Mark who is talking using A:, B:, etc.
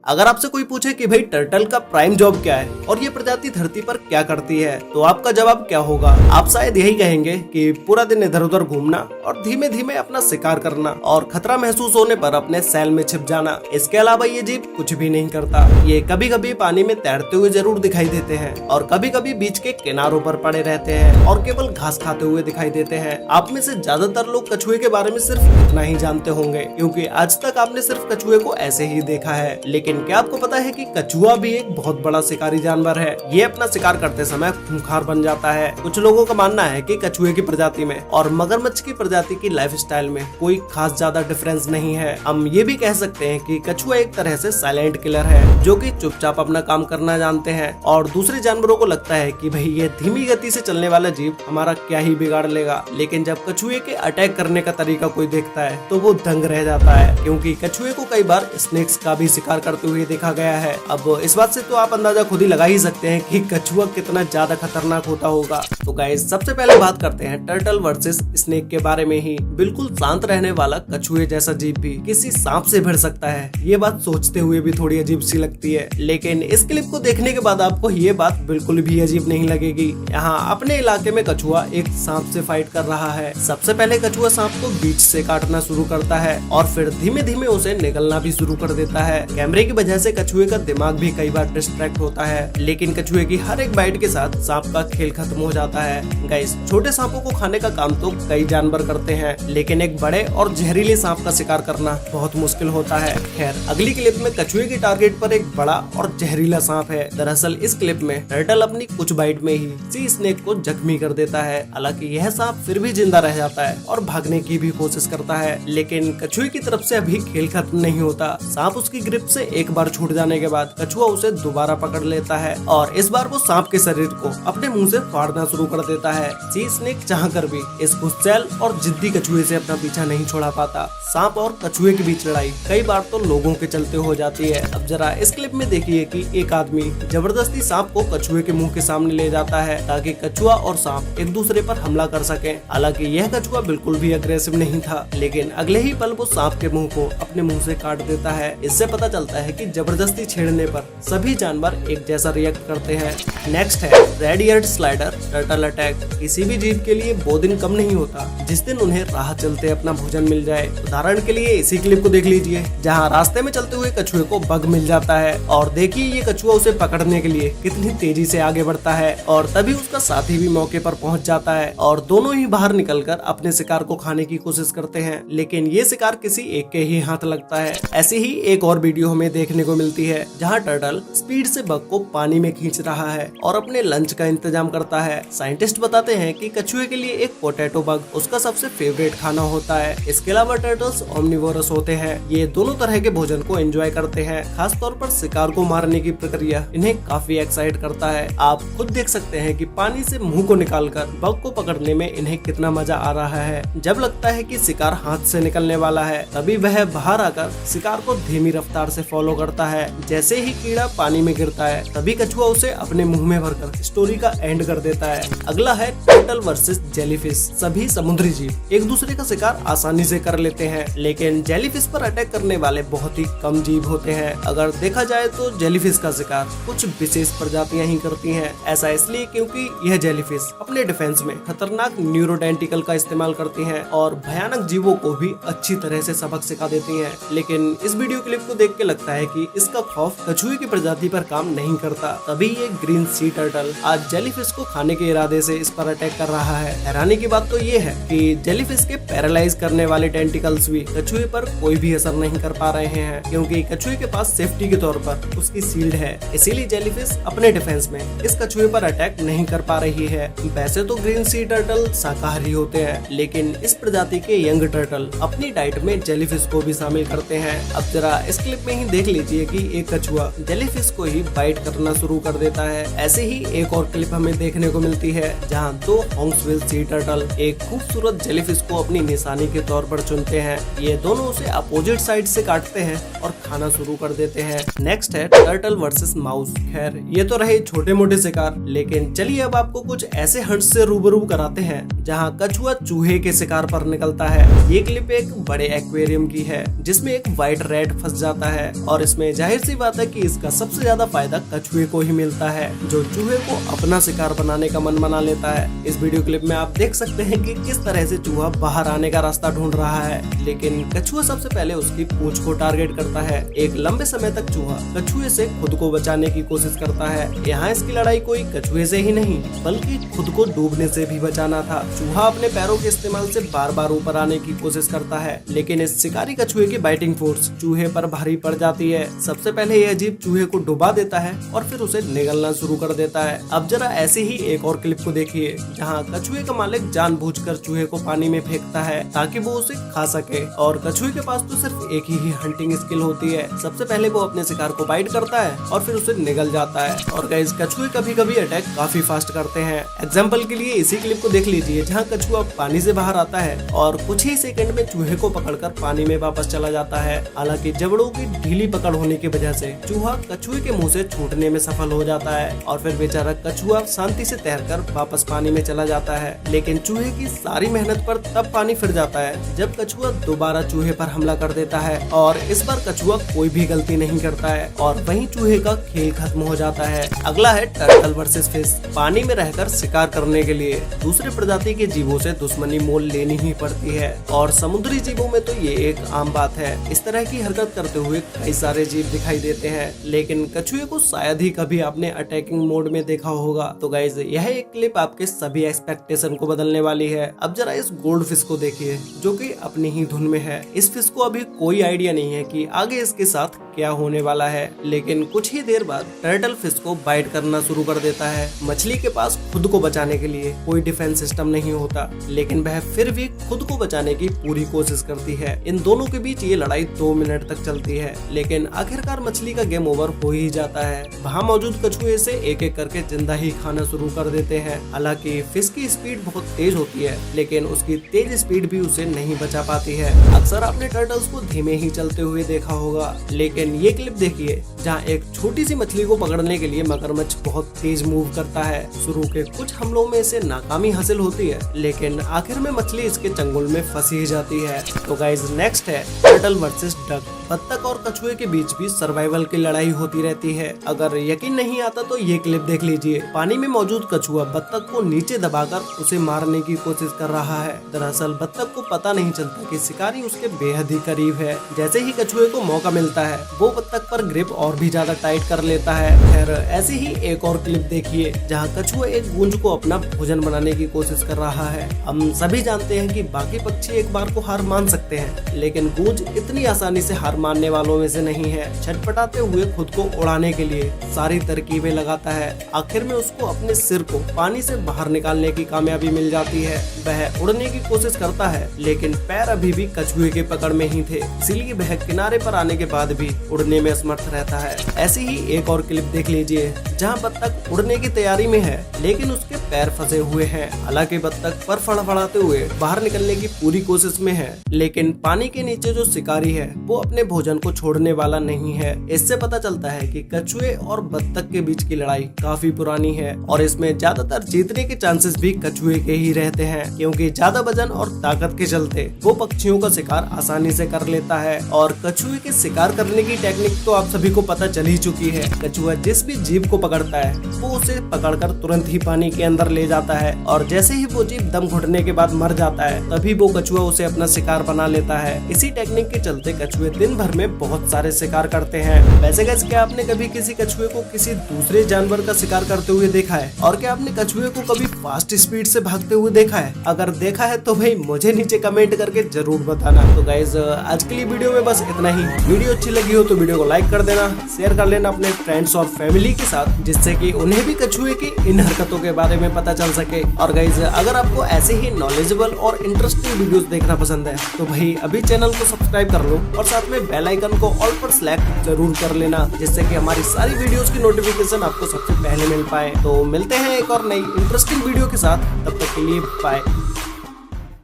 A: अगर आपसे कोई पूछे कि भाई टर्टल का प्राइम जॉब क्या है और ये प्रजाति धरती पर क्या करती है, तो आपका जवाब क्या होगा? आप शायद यही कहेंगे कि पूरा दिन इधर उधर घूमना और धीमे धीमे अपना शिकार करना और खतरा महसूस होने पर अपने सेल में छिप जाना। इसके अलावा ये जीव कुछ भी नहीं करता। ये कभी कभी पानी में तैरते हुए जरूर दिखाई देते हैं और कभी कभी बीच के किनारों पर पड़े रहते हैं और केवल घास खाते हुए दिखाई देते हैं। आप में से ज्यादातर लोग कछुए के बारे में सिर्फ इतना ही जानते होंगे, क्योंकि आज तक आपने सिर्फ कछुए को ऐसे ही देखा है। लेकिन क्या आपको पता है कि कछुआ भी एक बहुत बड़ा शिकारी जानवर है? ये अपना शिकार करते समय खूंखार बन जाता है। कुछ लोगों का मानना है कि कछुए की प्रजाति में और मगरमच्छ की प्रजाति की लाइफ स्टाइल में कोई खास ज्यादा डिफरेंस नहीं है। हम ये भी कह सकते हैं कि कछुआ एक तरह से साइलेंट किलर है, जो कि चुपचाप अपना काम करना जानते हैं और दूसरे जानवरों को लगता है कि भाई ये धीमी गति से चलने वाला जीव हमारा क्या ही बिगाड़ लेगा। लेकिन जब कछुए के अटैक करने का तरीका कोई देखता है तो वो दंग रह जाता है, क्योंकि कछुए को कई बार स्नेक्स का भी शिकार करते हुए देखा गया है। अब इस बात से तो आप अंदाजा खुद ही लगा ही सकते हैं कि कछुआ कितना ज्यादा खतरनाक होता होगा। तो गाइस, सबसे पहले बात करते हैं टर्टल वर्सेस स्नेक के बारे में ही। बिल्कुल शांत रहने वाला कछुए जैसा जीव भी किसी सांप से भिड़ सकता है। ये बात सोचते हुए भी थोड़ी अजीब सी लगती है, लेकिन इस क्लिप को देखने के बाद आपको ये बात बिल्कुल भी अजीब नहीं लगेगी। यहाँ अपने इलाके में कछुआ एक सांप से फाइट कर रहा है। सबसे पहले कछुआ सांप को बीच से काटना शुरू करता है और फिर धीमे धीमे उसे निगलना भी शुरू कर देता है। कैमरे की वजह से कछुए का दिमाग भी कई बार डिस्ट्रैक्ट होता है, लेकिन कछुए की हर एक बाइट के साथ सांप का खेल खत्म हो जाता है। गाइस, छोटे सांपों को खाने का काम तो कई जानवर करते हैं, लेकिन एक बड़े और जहरीले सांप का शिकार करना बहुत मुश्किल होता है। खैर, अगली क्लिप में कछुए के टारगेट पर एक बड़ा और जहरीला सांप है। दरअसल इस क्लिप में टर्टल अपनी कुछ बाइट में ही सी स्नेक को जख्मी कर देता है। हालांकि यह सांप फिर भी जिंदा रह जाता है और भागने की भी कोशिश करता है, लेकिन कछुए की तरफ से अभी खेल खत्म नहीं होता। सांप उसकी ग्रिप से एक बार छूट जाने के बाद कछुआ उसे दोबारा पकड़ लेता है और इस बार वो सांप के शरीर को अपने मुंह से फाड़ना शुरू कर देता है। सी स्नेक चाहकर भी इस गुस्सैल और जिद्दी कछुए से अपना पीछा नहीं छोड़ा पाता। सांप और कछुए के बीच लड़ाई कई बार तो लोगों के चलते हो जाती है। अब जरा इस क्लिप में देखिए कि एक आदमी जबरदस्ती सांप को कछुए के मुंह के सामने ले जाता है ताकि कछुआ और सांप एक दूसरे पर हमला कर सके। हालांकि यह कछुआ बिल्कुल भी अग्रेसिव नहीं था, लेकिन अगले ही पल वो सांप के मुंह को अपने मुंह से काट देता है। इससे पता चलता है कि जबरदस्ती छेड़ने पर सभी जानवर एक जैसा रिएक्ट करते हैं। नेक्स्ट है red eared slider turtle attack. किसी भी जीव के लिए वो दिन कम नहीं होता जिस दिन उन्हें राह चलते अपना भोजन मिल जाए। उदाहरण के लिए इसी क्लिप को देख लीजिए, जहां रास्ते में चलते हुए कछुए को बग मिल जाता है और देखिए ये कछुआ उसे पकड़ने के लिए कितनी तेजी से आगे बढ़ता है और तभी उसका साथी भी मौके पर पहुंच जाता है और दोनों ही बाहर निकलकर अपने शिकार को खाने की कोशिश करते हैं, लेकिन ये शिकार किसी एक के ही हाथ लगता है। ऐसी ही एक और वीडियो हमें देखने को मिलती है जहाँ टर्टल स्पीड से बग को पानी में खींच रहा है और अपने लंच का इंतजाम करता है। साइंटिस्ट बताते हैं कि कछुए के लिए एक पोटैटो बग उसका सबसे फेवरेट खाना होता है। इसके अलावा टर्टल्स ओमनिवोरस होते हैं। ये दोनों तरह के भोजन को एंजॉय करते हैं। खास तौर पर शिकार को मारने की प्रक्रिया इन्हें काफी एक्साइट करता है। आप खुद देख सकते हैं कि पानी से मुंह को निकालकर बग को पकड़ने में इन्हें कितना मजा आ रहा है। जब लगता है कि शिकार हाथ से निकलने वाला है, तभी वह बाहर आकर शिकार को धीमी रफ्तार से फॉलो करता है। जैसे ही कीड़ा पानी में गिरता है, तभी कछुआ उसे अपने मुंह में भरकर स्टोरी का एंड कर देता है। अगला है टर्टल वर्सेस जेलीफिश। सभी समुद्री जीव एक दूसरे का शिकार आसानी से कर लेते हैं, लेकिन जेलीफिश पर अटैक करने वाले बहुत ही कम जीव होते हैं। अगर देखा जाए तो जेलीफिश का शिकार कुछ विशेष प्रजातियां ही करती हैं। ऐसा इसलिए क्योंकि यह जेलीफिश अपने डिफेंस में खतरनाक न्यूरोडेंटिकल का इस्तेमाल करती हैं और भयानक जीवों को भी अच्छी तरह से सबक सिखा देती हैं। लेकिन इस वीडियो क्लिप को देख के लगता है कि इसका खौफ कछुए की प्रजाति पर काम नहीं करता। तभी ये ग्रीन सी टर्टल आज जेलीफिश को खाने के इरादे से इस पर अटैक कर रहा है। हैरानी की बात तो ये है कि जेलीफिश के पैरालाइज करने वाले टेंटिकल्स भी कछुए पर कोई भी असर नहीं कर पा रहे हैं, क्योंकि कछुए के पास सेफ्टी के तौर पर उसकी शील्ड है। इसीलिए जेलीफिश अपने डिफेंस में इस कछुए पर अटैक नहीं कर पा रही है। वैसे तो ग्रीन सी टर्टल शाकाहारी होते हैं, लेकिन इस प्रजाति के यंग टर्टल अपनी डाइट में जेलीफिश को भी शामिल करते हैं। अब जरा इस क्लिप में ही देख लीजिए कि एक कछुआ जेलीफिश को ही बाइट करना शुरू कर देता है। ऐसे ही एक और क्लिप हमें देखने को मिलती है जहाँ दो हॉन्क्सविल सी टर्टल एक खूबसूरत जेलीफिश को अपनी निशानी के तौर पर चुनते हैं। ये दोनों उसे अपोजिट साइड से काटते हैं और खाना शुरू कर देते हैं। नेक्स्ट है टर्टल वर्सेस माउस। खैर, ये तो रहे छोटे मोटे शिकार, लेकिन चलिए अब आपको कुछ ऐसे हंट्स से रूबरू कराते हैं जहां कछुआ चूहे के शिकार पर निकलता है। ये क्लिप एक बड़े एक्वेरियम की है जिसमें एक व्हाइट रैट फंस जाता है और इसमें जाहिर सी बात है कि इसका सबसे ज्यादा फायदा कछुए को ही मिलता है, जो चूहे को अपना शिकार बनाने का मन बना लेता है। इस वीडियो क्लिप में आप देख सकते हैं कि किस तरह से चूहा बाहर आने का रास्ता ढूंढ रहा है, लेकिन कछुआ सबसे पहले उसकी पूंछ को टारगेट करता है। एक लंबे समय तक चूहा कछुए से खुद को बचाने की कोशिश करता है। यहाँ इसकी लड़ाई कोई कछुए से ही नहीं बल्कि खुद को डूबने से भी बचाना था। चूहा अपने पैरों के इस्तेमाल से बार बार ऊपर आने की कोशिश करता है, लेकिन इस शिकारी कछुए की बाइटिंग फोर्स चूहे पर भारी पड़ जाती है। सबसे पहले यह जीव चूहे को डुबा देता है और फिर उसे निगलना शुरू कर देता है। अब जरा ऐसे ही एक और क्लिप को देखिए जहाँ कछुए का मालिक जानबूझकर चूहे को पानी में फेंकता है ताकि वो उसे खा सके, और कछुए के पास तो सिर्फ एक ही हंटिंग स्किल होती है। सबसे पहले वो अपने शिकार को बाइट करता है और फिर उसे निगल जाता है। और गाइस, कछुए कभी कभी अटैक काफी फास्ट करते हैं। एग्जाम्पल के लिए इसी क्लिप को देख लीजिए जहाँ कछुआ पानी से बाहर आता है और कुछ ही सेकंड में चूहे को पकड़कर पानी में वापस चला जाता है। हालांकि जबड़ों की ढीली पकड़ होने की वजह से चूहा कछुए के मुंह से छूटने में सफल हो जाता है और फिर बेचारा कछुआ शांति से तैरकर वापस पानी में चला जाता है। लेकिन चूहे की सारी मेहनत पर तब पानी फिर जाता है जब कछुआ दोबारा चूहे पर हमला कर देता है और इस बार कछुआ कोई भी गलती नहीं करता है और वहीं चूहे का खेल खत्म हो जाता है। अगला है टर्टल वर्सेस फिश। पानी में रहकर शिकार करने के लिए दूसरे प्रजाति के जीवों से दुश्मनी मोल लेनी ही पड़ती है और समुद्री जीवों में तो ये एक आम बात है। इस तरह की हरकत करते हुए कई सारे जीव दिखाई देते हैं, लेकिन कछुए को शायद ही कभी आपने अटैकिंग मोड में देखा होगा। तो गाइज, यह एक क्लिप आपके सभी एक्सपेक्टेशन को बदलने वाली है। अब जरा इस गोल्ड फिश को देखिए जो कि अपनी ही धुन में है। इस फिश को अभी कोई आइडिया नहीं है कि आगे इसके साथ क्या होने वाला है, लेकिन कुछ ही देर बाद टर्टल फिश को बाइट करना शुरू कर देता है। मछली के पास खुद को बचाने के लिए कोई डिफेंस सिस्टम नहीं होता, लेकिन वह फिर भी खुद को बचाने की पूरी कोशिश करती है। इन दोनों के बीच ये लड़ाई 2 मिनट तक चलती है, लेकिन आखिरकार मछली का गेम ओवर हो ही जाता है। वहाँ मौजूद कछुए से एक एक करके जिंदा ही खाना शुरू कर देते हैं। हालांकि फिश की स्पीड बहुत तेज होती है, लेकिन उसकी तेज स्पीड भी उसे नहीं बचा पाती है। अक्सर आपने टर्टल्स को धीमे ही चलते हुए देखा होगा, लेकिन ये क्लिप देखिए जहाँ एक छोटी सी मछली को पकड़ने के लिए मगरमच्छ बहुत तेज मूव करता है। शुरू के कुछ हमलों में इसे नाकामी हासिल होती है, लेकिन आखिर में मछली इसके चंगुल में फंसी ही जाती है। तो गाइज, नेक्स्ट है टर्टल वर्सेस डक। बत्तख और कछुए के बीच भी सर्वाइवल की लड़ाई होती रहती है। अगर यकीन नहीं आता तो ये क्लिप देख लीजिए। पानी में मौजूद कछुआ बत्तख को नीचे दबाकर उसे मारने की कोशिश कर रहा है। दरअसल बत्तख को पता नहीं चलता कि शिकारी उसके बेहद ही करीब है। जैसे ही कछुए को मौका मिलता है वो बत्तख पर ग्रिप और भी ज्यादा टाइट कर लेता है। खैर, ऐसी ही एक और क्लिप देखिए जहाँ कछुआ एक गूंज को अपना भोजन बनाने की कोशिश कर रहा है। हम सभी जानते हैं कि बाकी पक्षी एक बार को हार मान सकते हैं, लेकिन गूंज इतनी आसानी से हार मानने वालों में से नहीं है। छटपटाते हुए खुद को उड़ाने के लिए सारी तरकीबें लगाता है। आखिर में उसको अपने सिर को पानी से बाहर निकालने की कामयाबी मिल जाती है। वह उड़ने की कोशिश करता है, लेकिन पैर अभी भी कछुए के पकड़ में ही थे, इसीलिए वह किनारे पर आने के बाद भी उड़ने में असमर्थ रहता है। ऐसी ही एक और क्लिप देख लीजिए जहाँ बत्तख उड़ने की तैयारी में है, लेकिन उसके पैर फंसे हुए हैं। हालांकि बत्तख पर फड़फड़ाते हुए बाहर निकलने की पूरी कोशिश में है, लेकिन पानी के नीचे जो शिकारी है वो अपने भोजन को छोड़ने वाला नहीं है। इससे पता चलता है कि कछुए और बत्तख के बीच की लड़ाई काफी पुरानी है और इसमें ज्यादातर जीतने के चांसेस भी कछुए के ही रहते हैं, क्योंकि ज्यादा वजन और ताकत के चलते वो पक्षियों का शिकार आसानी से कर लेता है। और कछुए के शिकार करने की टेक्निक तो आप सभी को पता चल ही चुकी है। कछुआ जिस भी जीव को पकड़ता है वो उसे पकड़कर तुरंत ही पानी के अंदर ले जाता है, और जैसे ही वो जीव दम घुटने के बाद मर जाता है तभी वो कछुआ उसे अपना शिकार बना लेता है। इसी टेक्निक के चलते कछुए दिन भर में बहुत सारे शिकार करते हैं। वैसे गाइस, क्या आपने कभी किसी कछुए को किसी दूसरे जानवर का शिकार करते हुए देखा है? और क्या आपने कछुए को कभी फास्ट स्पीड से भागते हुए देखा है? अगर देखा है तो भाई मुझे नीचे कमेंट करके जरूर बताना। तो गाइस, आज के लिए वीडियो में बस इतना ही। वीडियो अच्छी लगी हो तो वीडियो को लाइक कर देना, शेयर कर लेना अपने फ्रेंड्स और फैमिली के साथ, जिससे कि उन्हें भी कछुए की इन हरकतों के बारे में पता चल सके। और गाइस, अगर आपको ऐसे ही नॉलेजेबल और इंटरेस्टिंग वीडियोस देखना पसंद है तो भाई अभी चैनल को सब्सक्राइब कर लो और साथ में बेल आइकन को ऑल पर सेलेक्ट जरूर कर लेना, जिससे कि हमारी सारी वीडियोस की नोटिफिकेशन आपको सबसे पहले मिल पाए। तो मिलते हैं एक और नई इंटरेस्टिंग वीडियो के साथ, तब तक के लिए बाय।